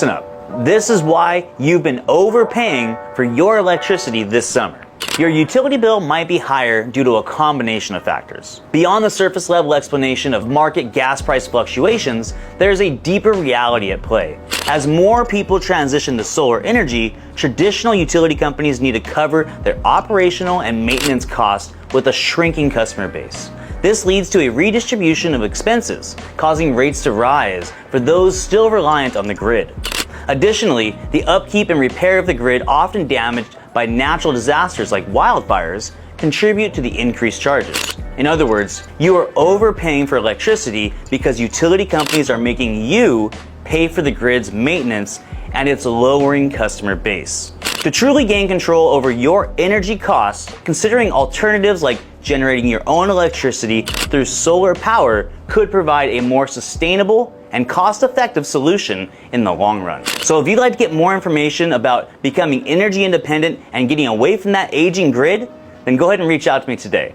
Listen up. This is why you've been overpaying for your electricity this summer. Your utility bill might be higher due to a combination of factors. Beyond the surface level explanation of market gas price fluctuations, there's a deeper reality at play. As more people transition to solar energy, traditional utility companies need to cover their operational and maintenance costs with a shrinking customer base. This leads to a redistribution of expenses, causing rates to rise for those still reliant on the grid. Additionally, the upkeep and repair of the grid, often damaged by natural disasters like wildfires, contribute to the increased charges. In other words, you are overpaying for electricity because utility companies are making you pay for the grid's maintenance, and it's lowering customer base. To truly gain control over your energy costs, considering alternatives like generating your own electricity through solar power could provide a more sustainable and cost-effective solution in the long run. So if you'd like to get more information about becoming energy independent and getting away from that aging grid, then go ahead and reach out to me today.